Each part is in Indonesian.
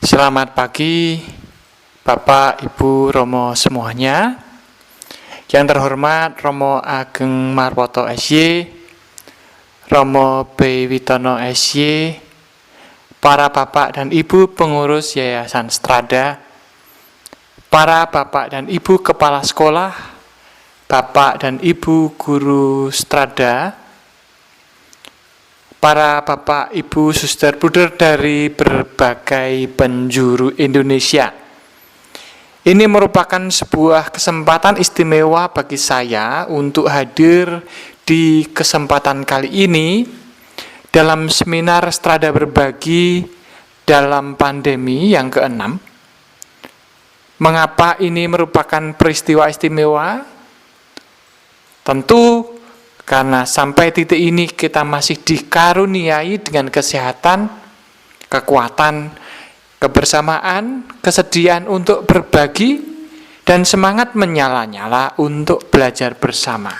Selamat pagi, Bapak, Ibu, Romo semuanya. Yang terhormat Romo Ageng Marwoto SY, Romo B. Witono SY, para Bapak dan Ibu pengurus Yayasan Strada, para Bapak dan Ibu Kepala Sekolah, Bapak dan Ibu Guru Strada, para Bapak, Ibu, Suster, Bruder dari berbagai penjuru Indonesia. Ini merupakan sebuah kesempatan istimewa bagi saya untuk hadir di kesempatan kali ini dalam seminar Strada Berbagi dalam pandemi yang ke-6. Mengapa ini merupakan peristiwa istimewa? Tentu karena sampai titik ini kita masih dikaruniai dengan kesehatan, kekuatan, kebersamaan, kesediaan untuk berbagi, dan semangat menyala-nyala untuk belajar bersama.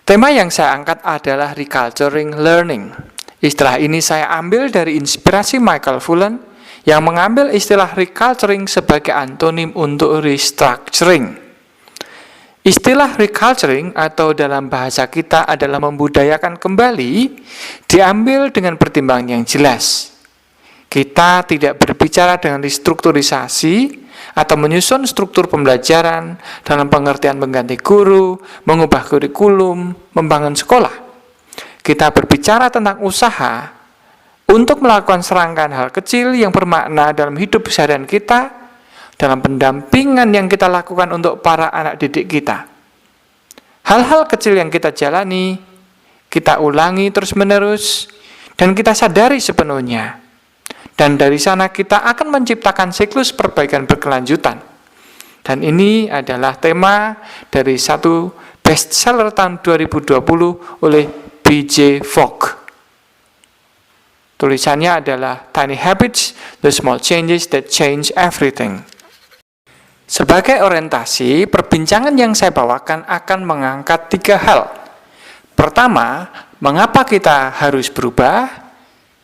Tema yang saya angkat adalah Reculturing Learning. Istilah ini saya ambil dari inspirasi Michael Fullan yang mengambil istilah reculturing sebagai antonim untuk restructuring. Istilah reculturing atau dalam bahasa kita adalah membudayakan kembali diambil dengan pertimbangan yang jelas. Kita tidak berbicara dengan restrukturisasi atau menyusun struktur pembelajaran dalam pengertian mengganti guru, mengubah kurikulum, membangun sekolah. Kita berbicara tentang usaha untuk melakukan serangkaian hal kecil yang bermakna dalam hidup seharian kita, dalam pendampingan yang kita lakukan untuk para anak didik kita. Hal-hal kecil yang kita jalani, kita ulangi terus-menerus, dan kita sadari sepenuhnya. Dan dari sana kita akan menciptakan siklus perbaikan berkelanjutan. Dan ini adalah tema dari satu bestseller tahun 2020 oleh B.J. Fogg. Tulisannya adalah Tiny Habits, The Small Changes That Change Everything. Sebagai orientasi, perbincangan yang saya bawakan akan mengangkat 3 hal. Pertama, mengapa kita harus berubah?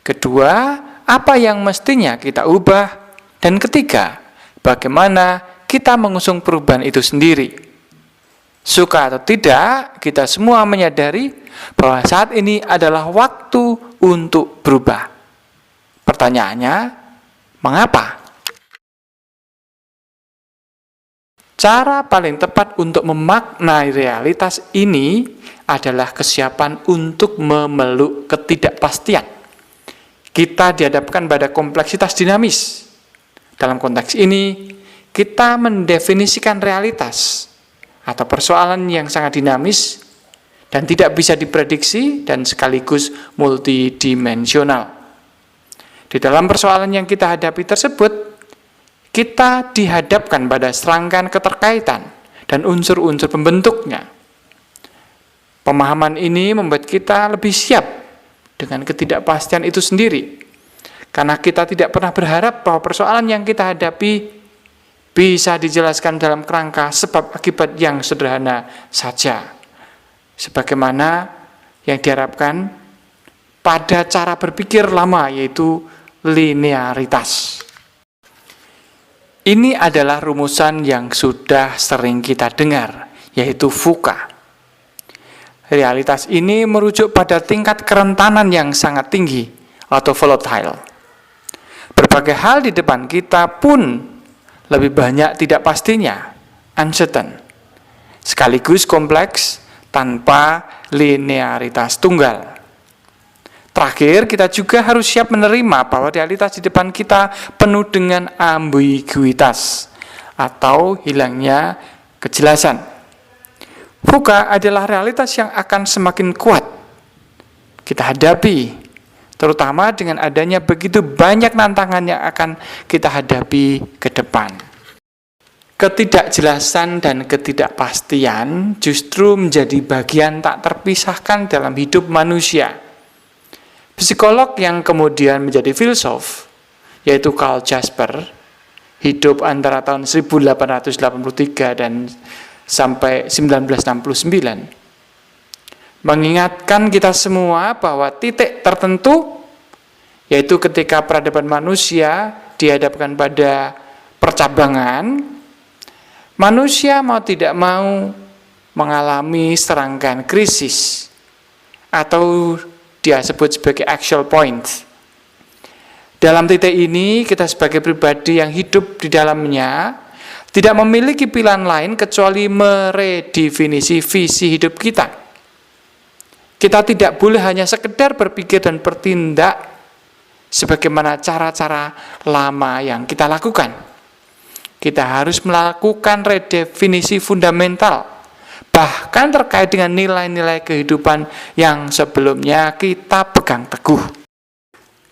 Kedua, apa yang mestinya kita ubah? Dan ketiga, bagaimana kita mengusung perubahan itu sendiri? Suka atau tidak, kita semua menyadari bahwa saat ini adalah waktu untuk berubah. Pertanyaannya, mengapa? Cara paling tepat untuk memaknai realitas ini adalah kesiapan untuk memeluk ketidakpastian. Kita dihadapkan pada kompleksitas dinamis. Dalam konteks ini, kita mendefinisikan realitas atau persoalan yang sangat dinamis dan tidak bisa diprediksi dan sekaligus multidimensional. Di dalam persoalan yang kita hadapi tersebut, kita dihadapkan pada serangkaian keterkaitan dan unsur-unsur pembentuknya. Pemahaman ini membuat kita lebih siap dengan ketidakpastian itu sendiri, karena kita tidak pernah berharap bahwa persoalan yang kita hadapi bisa dijelaskan dalam kerangka sebab akibat yang sederhana saja, sebagaimana yang diharapkan pada cara berpikir lama, yaitu linearitas. Ini adalah rumusan yang sudah sering kita dengar, yaitu VUCA. Realitas ini merujuk pada tingkat kerentanan yang sangat tinggi atau volatile. Berbagai hal di depan kita pun lebih banyak tidak pastinya, uncertain, sekaligus kompleks tanpa linearitas tunggal. Terakhir, kita juga harus siap menerima bahwa realitas di depan kita penuh dengan ambiguitas atau hilangnya kejelasan. VUCA adalah realitas yang akan semakin kuat kita hadapi, terutama dengan adanya begitu banyak tantangan yang akan kita hadapi ke depan. Ketidakjelasan dan ketidakpastian justru menjadi bagian tak terpisahkan dalam hidup manusia. Psikolog yang kemudian menjadi filsuf, yaitu Karl Jasper, hidup antara tahun 1883 dan sampai 1969, mengingatkan kita semua bahwa titik tertentu, yaitu ketika peradaban manusia dihadapkan pada percabangan, manusia mau tidak mau mengalami serangkaian krisis atau dia sebut sebagai actual point. Dalam titik ini, kita sebagai pribadi yang hidup di dalamnya tidak memiliki pilihan lain kecuali meredefinisi visi hidup kita. Kita tidak boleh hanya sekedar berpikir dan bertindak sebagaimana cara-cara lama yang kita lakukan. Kita harus melakukan redefinisi fundamental, bahkan terkait dengan nilai-nilai kehidupan yang sebelumnya kita pegang teguh.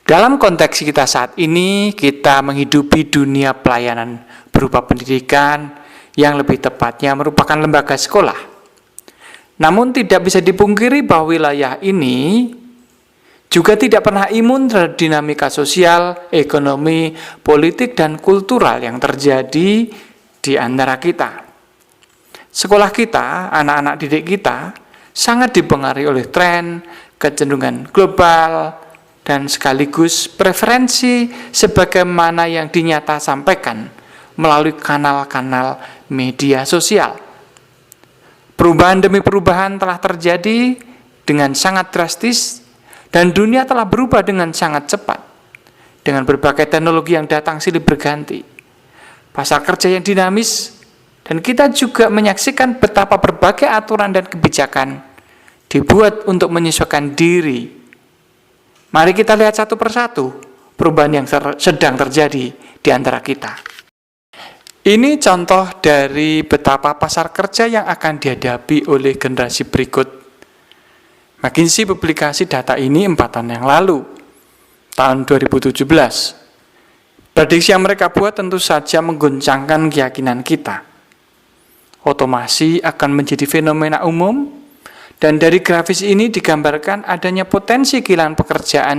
Dalam konteks kita saat ini, kita menghidupi dunia pelayanan berupa pendidikan yang lebih tepatnya merupakan lembaga sekolah. Namun tidak bisa dipungkiri bahwa wilayah ini juga tidak pernah imun terhadap dinamika sosial, ekonomi, politik, dan kultural yang terjadi di antara kita. Sekolah kita, anak-anak didik kita, sangat dipengaruhi oleh tren, kecenderungan global, dan sekaligus preferensi sebagaimana yang dinyata sampaikan melalui kanal-kanal media sosial. Perubahan demi perubahan telah terjadi dengan sangat drastis dan dunia telah berubah dengan sangat cepat dengan berbagai teknologi yang datang silih berganti. Pasar kerja yang dinamis dan kita juga menyaksikan betapa berbagai aturan dan kebijakan dibuat untuk menyesuaikan diri. Mari kita lihat satu persatu perubahan yang sedang terjadi di antara kita. Ini contoh dari betapa pasar kerja yang akan dihadapi oleh generasi berikut. McKinsey publikasi data ini 4 tahun yang lalu, tahun 2017. Prediksi yang mereka buat tentu saja mengguncangkan keyakinan kita. Otomasi akan menjadi fenomena umum, dan dari grafis ini digambarkan adanya potensi kehilangan pekerjaan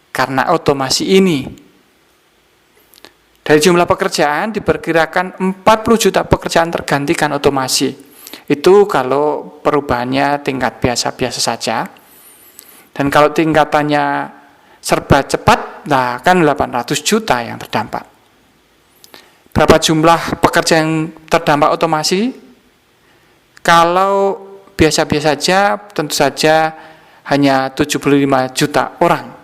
karena otomasi ini. Dari jumlah pekerjaan diperkirakan 40 juta pekerjaan tergantikan otomasi. Itu kalau perubahannya tingkat biasa-biasa saja. Dan kalau tingkatannya serba cepat, nah kan 800 juta yang terdampak. Berapa jumlah pekerja yang terdampak otomasi? Kalau biasa-biasa saja, tentu saja hanya 75 juta orang.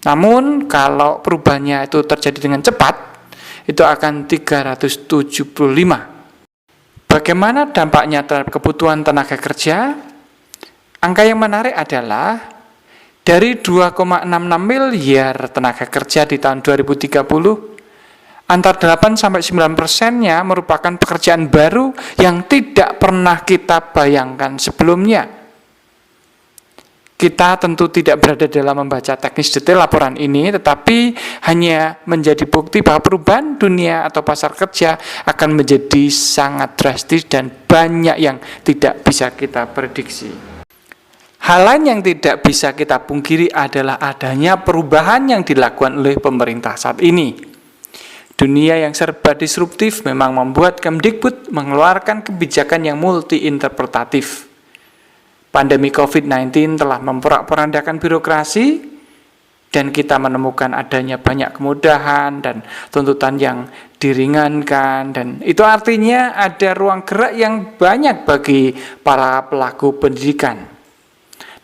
Namun kalau perubahannya itu terjadi dengan cepat, itu akan 375. Bagaimana dampaknya terhadap kebutuhan tenaga kerja? Angka yang menarik adalah dari 2,66 miliar tenaga kerja di tahun 2030, antara 8-9% merupakan pekerjaan baru yang tidak pernah kita bayangkan sebelumnya. Kita tentu tidak berada dalam membaca teknis detail laporan ini, tetapi hanya menjadi bukti bahwa perubahan dunia atau pasar kerja akan menjadi sangat drastis dan banyak yang tidak bisa kita prediksi. Hal lain yang tidak bisa kita pungkiri adalah adanya perubahan yang dilakukan oleh pemerintah saat ini. Dunia yang serba disruptif memang membuat Kemdikbud mengeluarkan kebijakan yang multi-interpretatif. Pandemi COVID-19 telah memporak-porandakan birokrasi dan kita menemukan adanya banyak kemudahan dan tuntutan yang diringankan, dan itu artinya ada ruang gerak yang banyak bagi para pelaku pendidikan.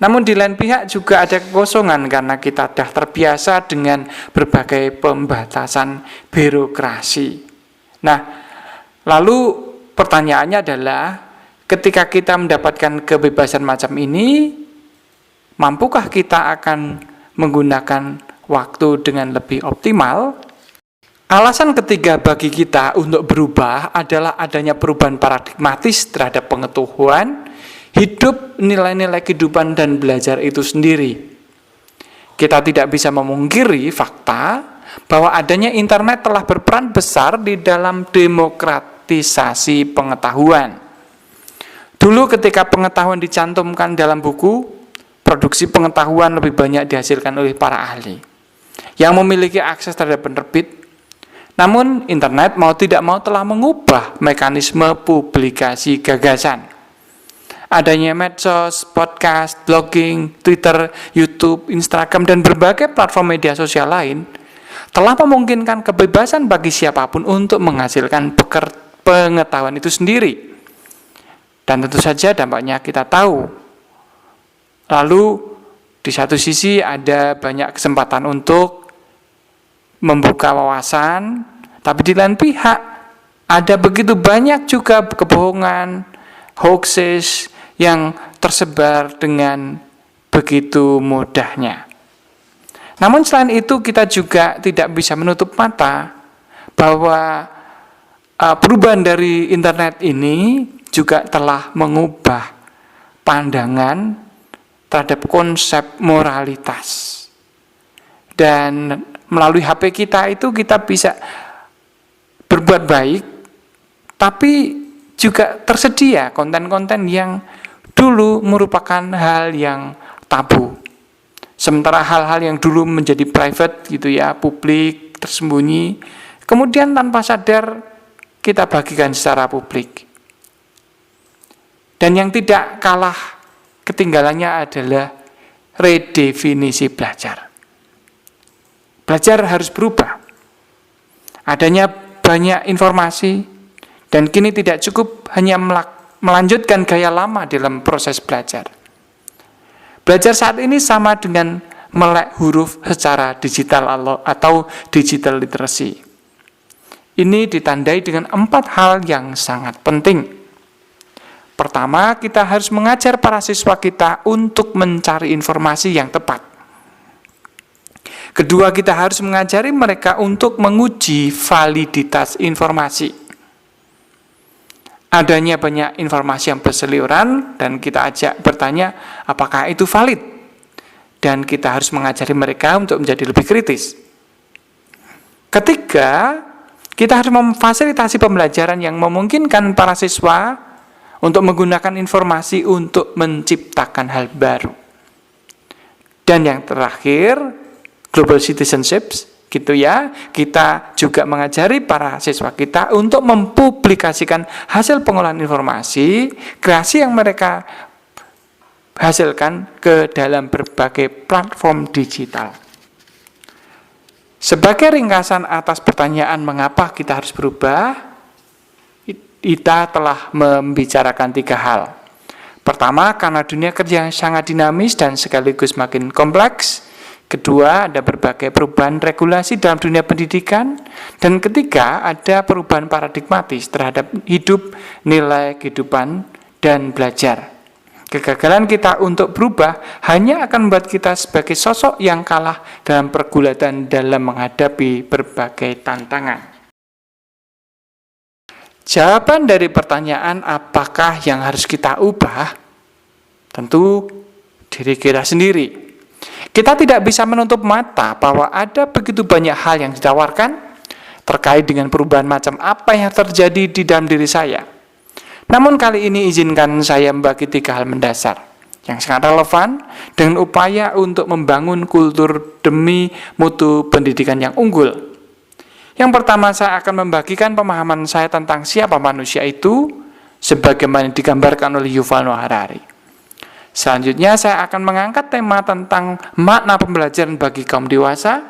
Namun di lain pihak juga ada kekosongan karena kita sudah terbiasa dengan berbagai pembatasan birokrasi. Nah, lalu pertanyaannya adalah ketika kita mendapatkan kebebasan macam ini, mampukah kita akan menggunakan waktu dengan lebih optimal? Alasan ketiga bagi kita untuk berubah adalah adanya perubahan paradigmatis terhadap pengetahuan, hidup, nilai-nilai kehidupan, dan belajar itu sendiri. Kita tidak bisa memungkiri fakta bahwa adanya internet telah berperan besar di dalam demokratisasi pengetahuan. Dulu ketika pengetahuan dicantumkan dalam buku, produksi pengetahuan lebih banyak dihasilkan oleh para ahli yang memiliki akses terhadap penerbit. Namun internet mau tidak mau telah mengubah mekanisme publikasi gagasan. Adanya medsos, podcast, blogging, Twitter, YouTube, Instagram, dan berbagai platform media sosial lain telah memungkinkan kebebasan bagi siapapun untuk menghasilkan pengetahuan itu sendiri. Dan tentu saja dampaknya kita tahu. Lalu di satu sisi ada banyak kesempatan untuk membuka wawasan, tapi di lain pihak ada begitu banyak juga kebohongan, hoaxes yang tersebar dengan begitu mudahnya. Namun selain itu kita juga tidak bisa menutup mata bahwa perubahan dari internet ini juga telah mengubah pandangan terhadap konsep moralitas. Dan melalui HP kita itu kita bisa berbuat baik, tapi juga tersedia konten-konten yang dulu merupakan hal yang tabu. Sementara hal-hal yang dulu menjadi private gitu ya, publik, tersembunyi, kemudian tanpa sadar kita bagikan secara publik. Dan yang tidak kalah ketinggalannya adalah redefinisi belajar. Belajar harus berubah. Adanya banyak informasi dan kini tidak cukup hanya melanjutkan gaya lama dalam proses belajar. Belajar saat ini sama dengan melek huruf secara digital atau digital literacy. Ini ditandai dengan 4 hal yang sangat penting. Pertama, kita harus mengajar para siswa kita untuk mencari informasi yang tepat. Kedua, kita harus mengajari mereka untuk menguji validitas informasi. Adanya banyak informasi yang berseliweran dan kita ajak bertanya apakah itu valid. Dan kita harus mengajari mereka untuk menjadi lebih kritis. Ketiga, kita harus memfasilitasi pembelajaran yang memungkinkan para siswa untuk menggunakan informasi untuk menciptakan hal baru. Dan yang terakhir, global citizenship, gitu ya. Kita juga mengajari para siswa kita untuk mempublikasikan hasil pengolahan informasi, kreasi yang mereka hasilkan ke dalam berbagai platform digital. Sebagai ringkasan atas pertanyaan mengapa kita harus berubah, kita telah membicarakan 3 hal. Pertama, karena dunia kerja yang sangat dinamis dan sekaligus makin kompleks. Kedua, ada berbagai perubahan regulasi dalam dunia pendidikan. Dan ketiga, ada perubahan paradigmatis terhadap hidup, nilai kehidupan, dan belajar. Kegagalan kita untuk berubah hanya akan membuat kita sebagai sosok yang kalah dalam pergulatan dalam menghadapi berbagai tantangan. Jawaban dari pertanyaan apakah yang harus kita ubah? Tentu diri kita sendiri. Kita tidak bisa menutup mata bahwa ada begitu banyak hal yang ditawarkan terkait dengan perubahan macam apa yang terjadi di dalam diri saya. Namun kali ini izinkan saya membagi 3 hal mendasar yang sangat relevan dengan upaya untuk membangun kultur demi mutu pendidikan yang unggul. Yang pertama, saya akan membagikan pemahaman saya tentang siapa manusia itu sebagaimana digambarkan oleh Yuval Noah Harari. Selanjutnya saya akan mengangkat tema tentang makna pembelajaran bagi kaum dewasa.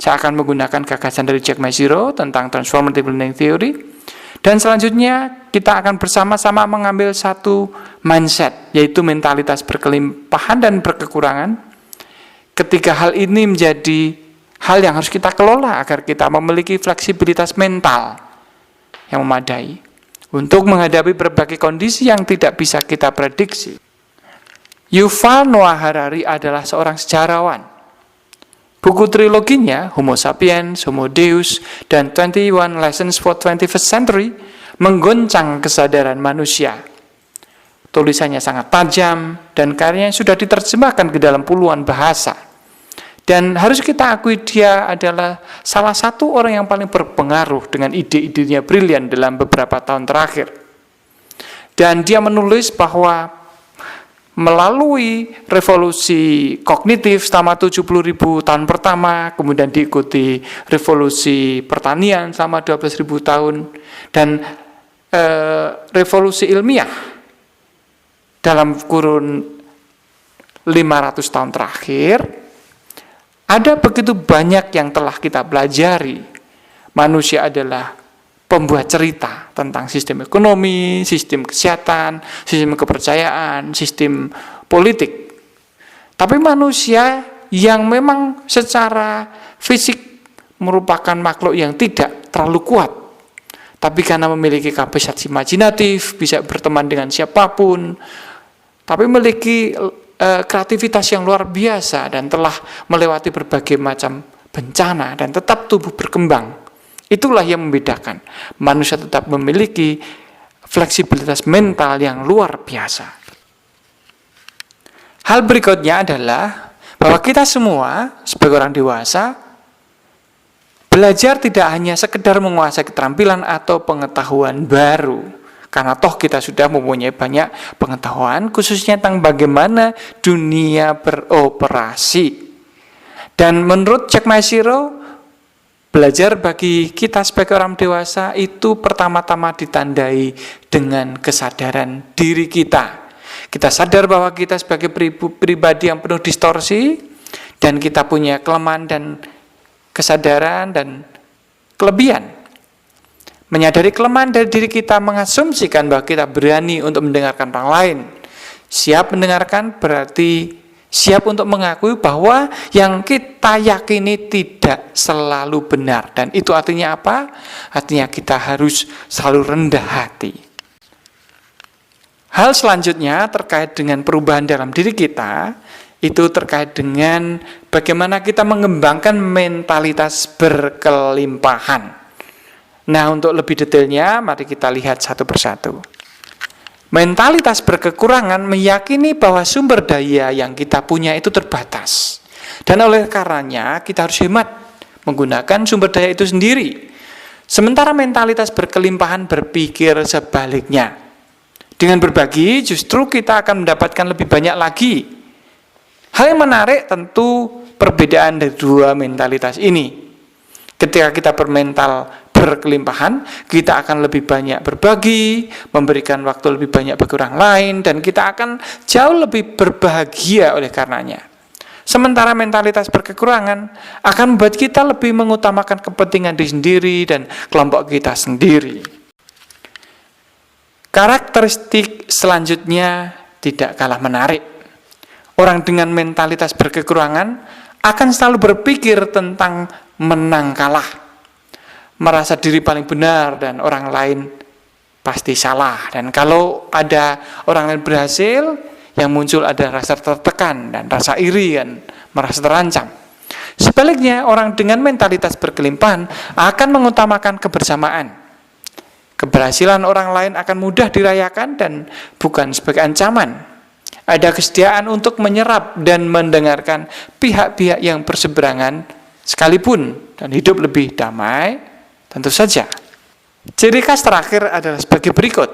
Saya akan menggunakan gagasan dari Jack Maziro tentang Transformative Learning Theory. Dan selanjutnya kita akan bersama-sama mengambil satu mindset, yaitu mentalitas berkelimpahan dan berkekurangan. Ketiga hal ini menjadi hal yang harus kita kelola agar kita memiliki fleksibilitas mental yang memadai untuk menghadapi berbagai kondisi yang tidak bisa kita prediksi. Yuval Noah Harari adalah seorang sejarawan. Buku triloginya, Homo Sapiens, Homo Deus, dan 21 Lessons for 21st Century menggoncang kesadaran manusia. Tulisannya sangat tajam dan karyanya sudah diterjemahkan ke dalam puluhan bahasa. Dan harus kita akui dia adalah salah satu orang yang paling berpengaruh dengan ide-idenya brilian dalam beberapa tahun terakhir. Dan dia menulis bahwa melalui revolusi kognitif selama 70.000 tahun pertama, kemudian diikuti revolusi pertanian selama 12.000 tahun, dan revolusi ilmiah dalam kurun 500 tahun terakhir, Ada begitu banyak yang telah kita pelajari. Manusia adalah pembuat cerita tentang sistem ekonomi, sistem kesehatan, sistem kepercayaan, sistem politik. Tapi manusia yang memang secara fisik merupakan makhluk yang tidak terlalu kuat, tapi karena memiliki kapasitas imajinatif, bisa berteman dengan siapapun, tapi memiliki kreativitas yang luar biasa dan telah melewati berbagai macam bencana dan tetap tumbuh berkembang. Itulah yang membedakan. Manusia tetap memiliki fleksibilitas mental yang luar biasa. Hal berikutnya adalah bahwa kita semua sebagai orang dewasa belajar tidak hanya sekedar menguasai keterampilan atau pengetahuan baru. Karena toh kita sudah mempunyai banyak pengetahuan, khususnya tentang bagaimana dunia beroperasi. Dan menurut Jack Mashiro, belajar bagi kita sebagai orang dewasa itu pertama-tama ditandai dengan kesadaran diri kita. Kita sadar bahwa kita sebagai pribadi yang penuh distorsi, dan kita punya kelemahan dan kesadaran dan kelebihan. Menyadari kelemahan dari diri kita, mengasumsikan bahwa kita berani untuk mendengarkan orang lain. Siap mendengarkan berarti siap untuk mengakui bahwa yang kita yakini tidak selalu benar. Dan itu artinya apa? Artinya kita harus selalu rendah hati. Hal selanjutnya terkait dengan perubahan dalam diri kita, itu terkait dengan bagaimana kita mengembangkan mentalitas berkelimpahan. Nah, untuk lebih detailnya, mari kita lihat satu persatu. Mentalitas berkekurangan meyakini bahwa sumber daya yang kita punya itu terbatas. Dan oleh karenanya, kita harus hemat menggunakan sumber daya itu sendiri. Sementara mentalitas berkelimpahan berpikir sebaliknya. Dengan berbagi, justru kita akan mendapatkan lebih banyak lagi. Hal yang menarik tentu perbedaan dari dua mentalitas ini. Ketika kita bermental berkelimpahan, kita akan lebih banyak berbagi, memberikan waktu lebih banyak bagi orang lain, dan kita akan jauh lebih berbahagia oleh karenanya. Sementara mentalitas berkekurangan akan membuat kita lebih mengutamakan kepentingan diri sendiri dan kelompok kita sendiri. Karakteristik selanjutnya tidak kalah menarik. Orang dengan mentalitas berkekurangan akan selalu berpikir tentang menang kalah, merasa diri paling benar dan orang lain pasti salah. Dan kalau ada orang lain berhasil, yang muncul ada rasa tertekan dan rasa iri dan merasa terancam. Sebaliknya, orang dengan mentalitas berkelimpahan akan mengutamakan kebersamaan. Keberhasilan orang lain akan mudah dirayakan dan bukan sebagai ancaman. Ada kesediaan untuk menyerap dan mendengarkan pihak-pihak yang berseberangan sekalipun dan hidup lebih damai, tentu saja. Ciri khas terakhir adalah sebagai berikut.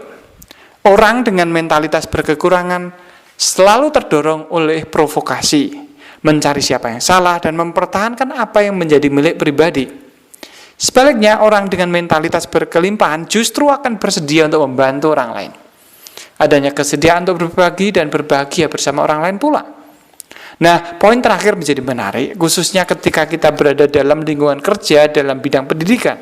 Orang dengan mentalitas berkekurangan selalu terdorong oleh provokasi, mencari siapa yang salah dan mempertahankan apa yang menjadi milik pribadi. Sebaliknya, orang dengan mentalitas berkelimpahan justru akan bersedia untuk membantu orang lain. Adanya kesediaan untuk berbagi dan berbahagia bersama orang lain pula. Nah, poin terakhir menjadi menarik, khususnya ketika kita berada dalam lingkungan kerja dalam bidang pendidikan.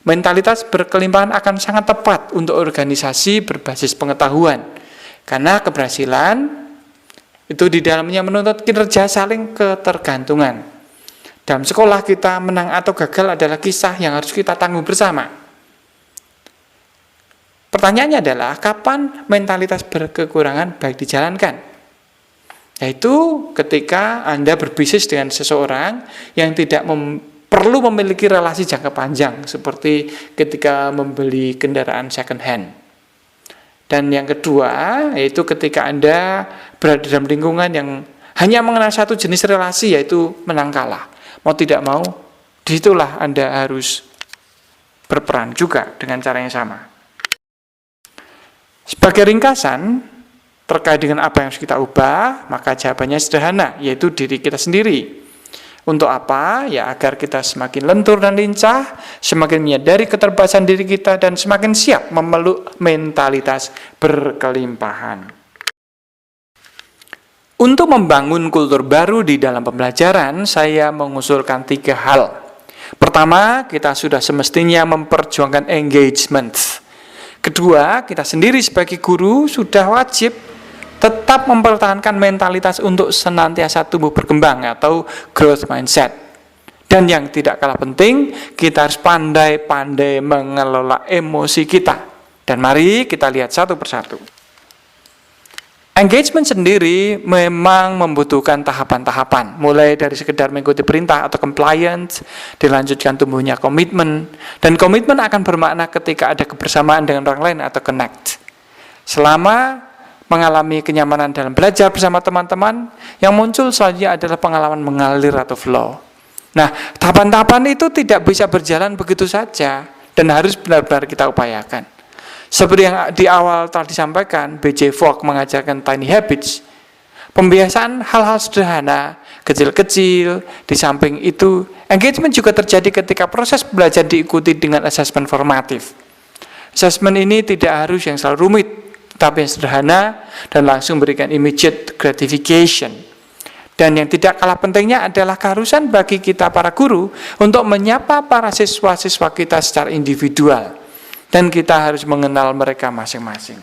Mentalitas berkelimpahan akan sangat tepat untuk organisasi berbasis pengetahuan, karena keberhasilan itu di dalamnya menuntut kinerja saling ketergantungan. Dalam sekolah kita menang atau gagal adalah kisah yang harus kita tanggung bersama. Pertanyaannya adalah, kapan mentalitas berkekurangan baik dijalankan? Yaitu ketika Anda berbisnis dengan seseorang yang tidak perlu memiliki relasi jangka panjang, seperti ketika membeli kendaraan second hand. Dan yang kedua, yaitu ketika Anda berada dalam lingkungan yang hanya mengenal satu jenis relasi, yaitu menang kalah. Mau tidak mau, disitulah Anda harus berperan juga dengan cara yang sama. Sebagai ringkasan, terkait dengan apa yang harus kita ubah, maka jawabannya sederhana, yaitu diri kita sendiri. Untuk apa? Ya agar kita semakin lentur dan lincah, semakin menyadari keterbatasan diri kita, dan semakin siap memeluk mentalitas berkelimpahan. Untuk membangun kultur baru di dalam pembelajaran, saya mengusulkan 3 hal. Pertama, kita sudah semestinya memperjuangkan engagement. Kedua, kita sendiri sebagai guru sudah wajib tetap mempertahankan mentalitas untuk senantiasa tumbuh berkembang atau growth mindset. Dan yang tidak kalah penting, kita harus pandai-pandai mengelola emosi kita. Dan mari kita lihat satu persatu. Engagement sendiri memang membutuhkan tahapan-tahapan, mulai dari sekedar mengikuti perintah atau compliance, dilanjutkan tumbuhnya komitmen, dan komitmen akan bermakna ketika ada kebersamaan dengan orang lain atau connect. Selama mengalami kenyamanan dalam belajar bersama teman-teman, yang muncul selanjutnya adalah pengalaman mengalir atau flow. Nah, tahapan-tahapan itu tidak bisa berjalan begitu saja, dan harus benar-benar kita upayakan. Seperti yang di awal telah disampaikan, B.J. Fogg mengajarkan tiny habits. Pembiasaan hal-hal sederhana, kecil-kecil. Di samping itu, engagement juga terjadi ketika proses belajar diikuti dengan assessment formatif. Assessment ini tidak harus yang selalu rumit, tapi yang sederhana dan langsung memberikan immediate gratification. Dan yang tidak kalah pentingnya adalah keharusan bagi kita para guru untuk menyapa para siswa-siswa kita secara individual. Dan kita harus mengenal mereka masing-masing.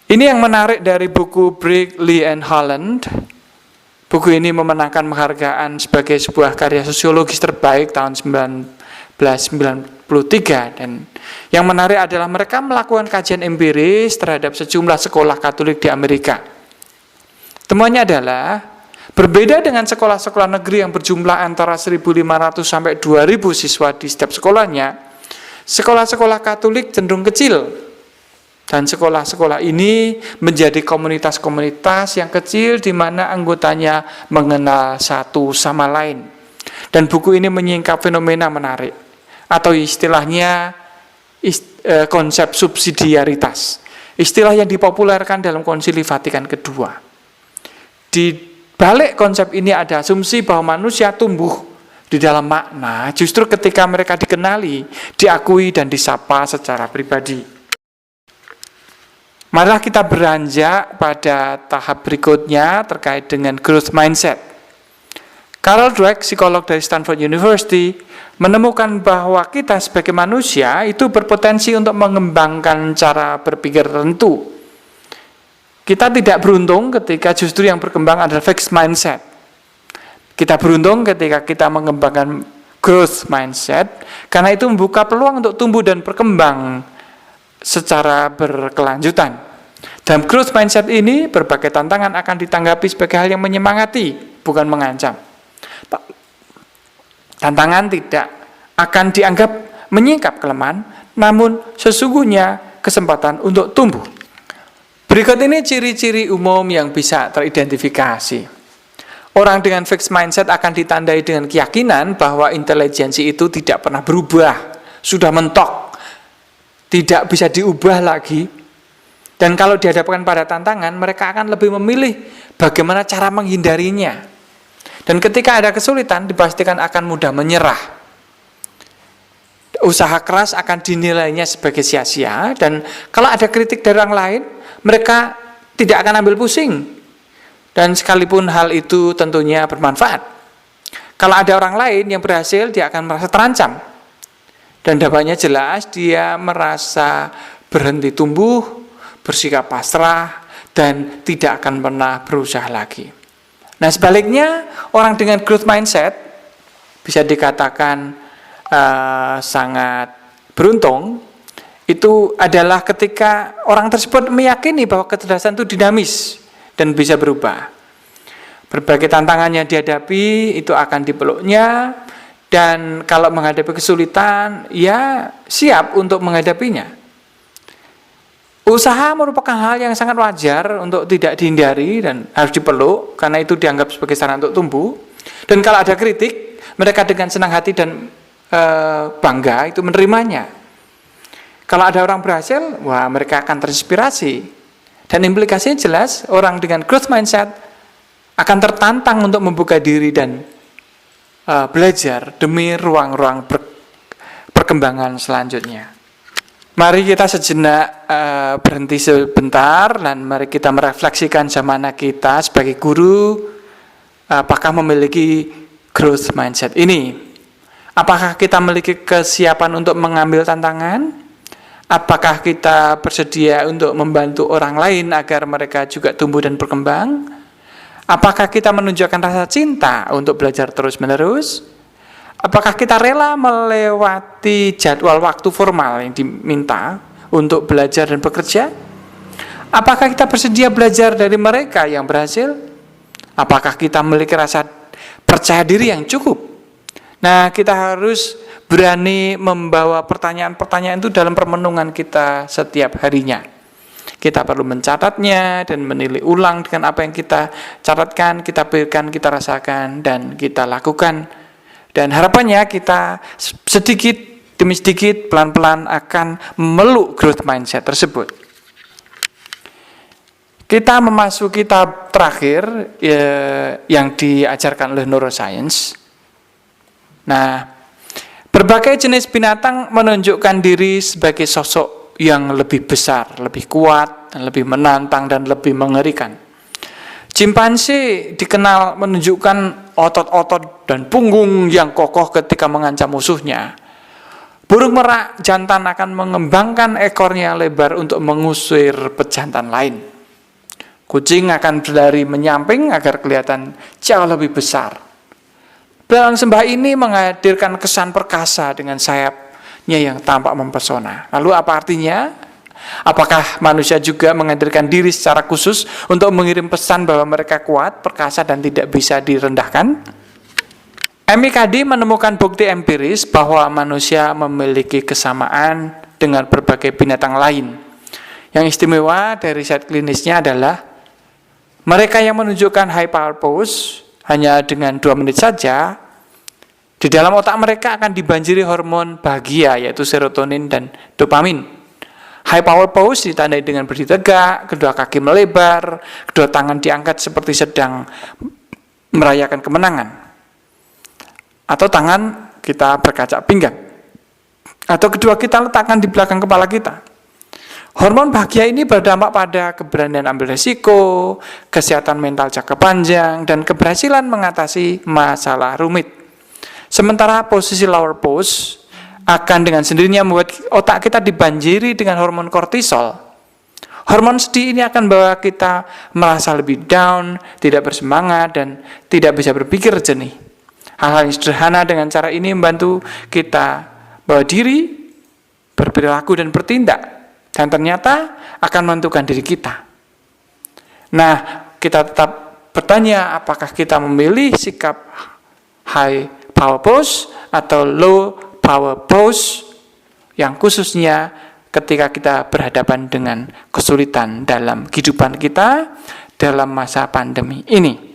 Ini yang menarik dari buku Brigg, Lee and Holland. Buku ini memenangkan penghargaan sebagai sebuah karya sosiologis terbaik tahun 1993. Dan yang menarik adalah mereka melakukan kajian empiris terhadap sejumlah sekolah Katolik di Amerika. Temuannya adalah berbeda dengan sekolah-sekolah negeri yang berjumlah antara 1.500 sampai 2.000 siswa di setiap sekolahnya. Sekolah-sekolah Katolik cenderung kecil, dan sekolah-sekolah ini menjadi komunitas-komunitas yang kecil di mana anggotanya mengenal satu sama lain. Dan buku ini menyingkap fenomena menarik, atau istilahnya konsep subsidiaritas, istilah yang dipopulerkan dalam Konsili Vatikan kedua. Di balik konsep ini ada asumsi bahwa manusia tumbuh di dalam makna justru ketika mereka dikenali, diakui, dan disapa secara pribadi. Marilah kita beranjak pada tahap berikutnya terkait dengan growth mindset. Carol Dweck, psikolog dari Stanford University, menemukan bahwa kita sebagai manusia itu berpotensi untuk mengembangkan cara berpikir tertentu. Kita tidak beruntung ketika justru yang berkembang adalah fixed mindset. Kita beruntung ketika kita mengembangkan growth mindset, karena itu membuka peluang untuk tumbuh dan berkembang secara berkelanjutan. Dalam growth mindset ini, berbagai tantangan akan ditanggapi sebagai hal yang menyemangati, bukan mengancam. Tantangan tidak akan dianggap menyingkap kelemahan, namun sesungguhnya kesempatan untuk tumbuh. Berikut ini ciri-ciri umum yang bisa teridentifikasi. Orang dengan fixed mindset akan ditandai dengan keyakinan bahwa intelijensi itu tidak pernah berubah, sudah mentok, tidak bisa diubah lagi. Dan kalau dihadapkan pada tantangan, mereka akan lebih memilih bagaimana cara menghindarinya. Dan ketika ada kesulitan, dipastikan akan mudah menyerah. Usaha keras akan dinilainya sebagai sia-sia, dan kalau ada kritik dari orang lain, mereka tidak akan ambil pusing. Dan sekalipun hal itu tentunya bermanfaat. Kalau ada orang lain yang berhasil, dia akan merasa terancam. Dan dampaknya jelas, dia merasa berhenti tumbuh, bersikap pasrah, dan tidak akan pernah berusaha lagi. Nah, sebaliknya, orang dengan growth mindset bisa dikatakan sangat beruntung. Itu adalah ketika orang tersebut meyakini bahwa kecerdasan itu dinamis dan bisa berubah. Berbagai tantangan yang dihadapi itu akan dipeluknya, dan kalau menghadapi kesulitan, ya siap untuk menghadapinya. Usaha merupakan hal yang sangat wajar untuk tidak dihindari dan harus dipeluk, karena itu dianggap sebagai sarana untuk tumbuh. Dan kalau ada kritik, mereka dengan senang hati dan bangga itu menerimanya. Kalau ada orang berhasil, wah mereka akan terinspirasi. Dan implikasinya jelas, orang dengan growth mindset akan tertantang untuk membuka diri dan belajar demi ruang-ruang perkembangan selanjutnya. Mari kita sejenak berhenti sebentar dan mari kita merefleksikan zamana kita sebagai guru, apakah memiliki growth mindset ini? Apakah kita memiliki kesiapan untuk mengambil tantangan? Apakah kita bersedia untuk membantu orang lain agar mereka juga tumbuh dan berkembang? Apakah kita menunjukkan rasa cinta untuk belajar terus-menerus? Apakah kita rela melewati jadwal waktu formal yang diminta untuk belajar dan bekerja? Apakah kita bersedia belajar dari mereka yang berhasil? Apakah kita memiliki rasa percaya diri yang cukup? Nah, kita harus berani membawa pertanyaan-pertanyaan itu dalam permenungan kita setiap harinya. Kita perlu mencatatnya dan menilai ulang dengan apa yang kita catatkan, kita pikirkan, kita rasakan, dan kita lakukan. Dan harapannya kita sedikit demi sedikit, pelan-pelan akan memeluk growth mindset tersebut. Kita memasuki tahap terakhir yang diajarkan oleh neuroscience. Nah, berbagai jenis binatang menunjukkan diri sebagai sosok yang lebih besar, lebih kuat, dan lebih menantang dan lebih mengerikan. Cimpanse dikenal menunjukkan otot-otot dan punggung yang kokoh ketika mengancam musuhnya. Burung merak jantan akan mengembangkan ekornya lebar untuk mengusir pejantan lain. Kucing akan berlari menyamping agar kelihatan jauh lebih besar. Belalang sembah ini menghadirkan kesan perkasa dengan sayapnya yang tampak mempesona. Lalu apa artinya? Apakah manusia juga menghadirkan diri secara khusus untuk mengirim pesan bahwa mereka kuat, perkasa, dan tidak bisa direndahkan? MIKD menemukan bukti empiris bahwa manusia memiliki kesamaan dengan berbagai binatang lain. Yang istimewa dari riset klinisnya adalah mereka yang menunjukkan high power pose hanya dengan 2 menit saja, di dalam otak mereka akan dibanjiri hormon bahagia yaitu serotonin dan dopamin. High power pose ditandai dengan berdiri tegak, kedua kaki melebar, kedua tangan diangkat seperti sedang merayakan kemenangan. Atau tangan kita berkacak pinggang. Atau kedua kita letakkan di belakang kepala kita. Hormon bahagia ini berdampak pada keberanian ambil resiko, kesehatan mental jangka panjang, dan keberhasilan mengatasi masalah rumit. Sementara posisi lower pose akan dengan sendirinya membuat otak kita dibanjiri dengan hormon kortisol. Hormon sedih ini akan membawa kita merasa lebih down, tidak bersemangat, dan tidak bisa berpikir jernih. Hal-hal yang sederhana dengan cara ini membantu kita bawa diri, berperilaku, dan bertindak. Dan ternyata akan menentukan diri kita. Nah, kita tetap bertanya apakah kita memilih sikap high power pose atau low power pose yang khususnya ketika kita berhadapan dengan kesulitan dalam kehidupan kita dalam masa pandemi ini.